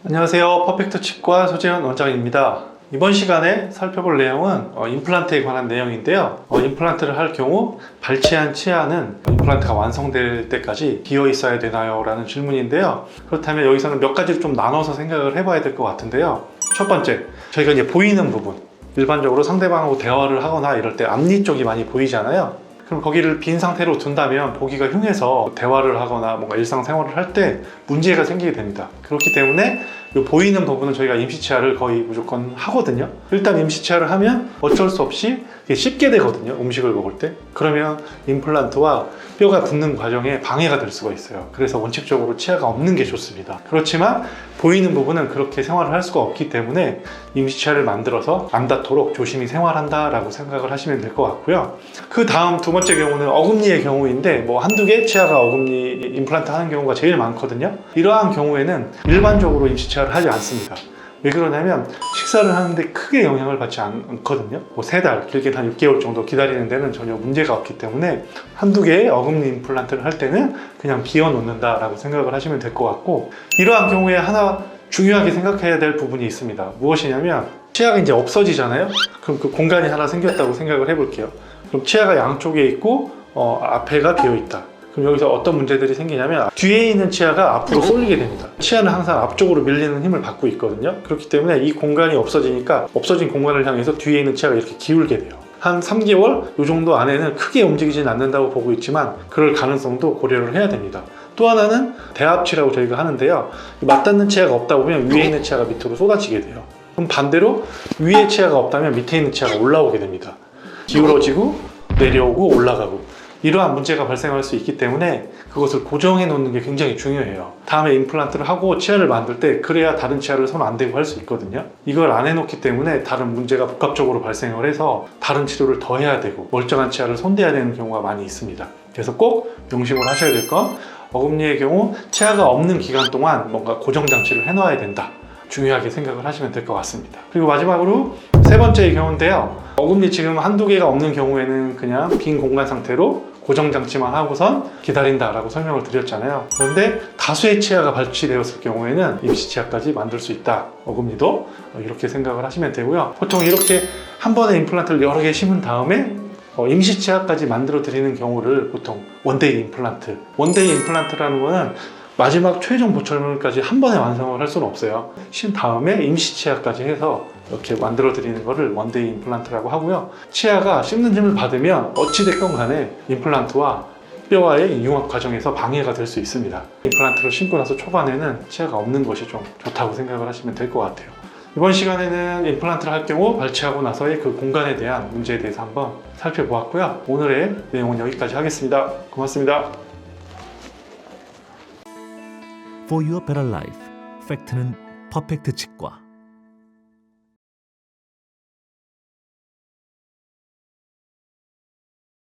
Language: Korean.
안녕하세요. 퍼펙트 치과 소재현 원장입니다. 이번 시간에 살펴볼 내용은 임플란트에 관한 내용인데요. 임플란트를 할 경우 발치한 치아는 임플란트가 완성될 때까지 비어 있어야 되나요? 라는 질문인데요. 그렇다면 여기서는 몇 가지를 좀 나눠서 생각을 해봐야 될 것 같은데요. 첫 번째, 저희가 이제 보이는 부분, 일반적으로 상대방하고 대화를 하거나 이럴 때 앞니 쪽이 많이 보이잖아요. 그럼 거기를 빈 상태로 둔다면 보기가 흉해서 대화를 하거나 뭔가 일상생활을 할 때 문제가 생기게 됩니다. 그렇기 때문에 이 보이는 부분은 저희가 임시치아를 거의 무조건 하거든요. 일단 임시치아를 하면 어쩔 수 없이 씹게 되거든요. 음식을 먹을 때. 그러면 임플란트와 뼈가 붙는 과정에 방해가 될 수가 있어요. 그래서 원칙적으로 치아가 없는 게 좋습니다. 그렇지만 보이는 부분은 그렇게 생활을 할 수가 없기 때문에 임시치아를 만들어서 안 닿도록 조심히 생활한다 라고 생각을 하시면 될 것 같고요. 그 다음 두 번째 경우는 어금니의 경우인데 뭐 한두 개 치아가 어금니 임플란트 하는 경우가 제일 많거든요. 이러한 경우에는 일반적으로 임시치아를 하지 않습니다. 왜 그러냐면 식사를 하는데 크게 영향을 받지 않거든요. 뭐 3달, 길게는 한 6개월 정도 기다리는 데는 전혀 문제가 없기 때문에 한두 개의 어금니 임플란트를 할 때는 그냥 비워 놓는다 라고 생각을 하시면 될 것 같고, 이러한 경우에 하나 중요하게 생각해야 될 부분이 있습니다. 무엇이냐면 치아가 이제 없어지잖아요. 그럼 그 공간이 하나 생겼다고 생각을 해볼게요. 그럼 치아가 양쪽에 있고 앞에가 비어 있다. 그럼 여기서 어떤 문제들이 생기냐면 뒤에 있는 치아가 앞으로 쏠리게 됩니다. 치아는 항상 앞쪽으로 밀리는 힘을 받고 있거든요. 그렇기 때문에 이 공간이 없어지니까 없어진 공간을 향해서 뒤에 있는 치아가 이렇게 기울게 돼요. 한 3개월 이 정도 안에는 크게 움직이진 않는다고 보고 있지만 그럴 가능성도 고려를 해야 됩니다. 또 하나는 대합치라고 저희가 하는데요. 맞닿는 치아가 없다 보면 위에 있는 치아가 밑으로 쏟아지게 돼요. 그럼 반대로 위에 치아가 없다면 밑에 있는 치아가 올라오게 됩니다. 기울어지고 내려오고 올라가고 이러한 문제가 발생할 수 있기 때문에 그것을 고정해 놓는 게 굉장히 중요해요. 다음에 임플란트를 하고 치아를 만들 때 그래야 다른 치아를 손 안 대고 할 수 있거든요. 이걸 안 해놓기 때문에 다른 문제가 복합적으로 발생을 해서 다른 치료를 더 해야 되고 멀쩡한 치아를 손대야 되는 경우가 많이 있습니다. 그래서 꼭 명심을 하셔야 될 건 어금니의 경우 치아가 없는 기간 동안 뭔가 고정장치를 해놔야 된다. 중요하게 생각을 하시면 될 것 같습니다. 그리고 마지막으로 세 번째의 경우인데요. 어금니 지금 한두 개가 없는 경우에는 그냥 빈 공간 상태로 고정장치만 하고선 기다린다 라고 설명을 드렸잖아요. 그런데 다수의 치아가 발치되었을 경우에는 임시치아까지 만들 수 있다. 어금니도 이렇게 생각을 하시면 되고요. 보통 이렇게 한 번에 임플란트를 여러 개 심은 다음에 임시치아까지 만들어 드리는 경우를 보통 원데이 임플란트. 원데이 임플란트라는 거는 마지막 최종 보철물까지 한 번에 완성을 할 수는 없어요. 신 다음에 임시치아까지 해서 이렇게 만들어 드리는 거를 원데이 임플란트라고 하고요. 치아가 씹는 힘을 받으면 어찌됐건 간에 임플란트와 뼈와의 융합 과정에서 방해가 될 수 있습니다. 임플란트를 심고 나서 초반에는 치아가 없는 것이 좀 좋다고 생각을 하시면 될 것 같아요. 이번 시간에는 임플란트를 할 경우 발치하고 나서의 그 공간에 대한 문제에 대해서 한번 살펴보았고요. 오늘의 내용은 여기까지 하겠습니다. 고맙습니다. For your better life, 팩트는 퍼펙트 치과.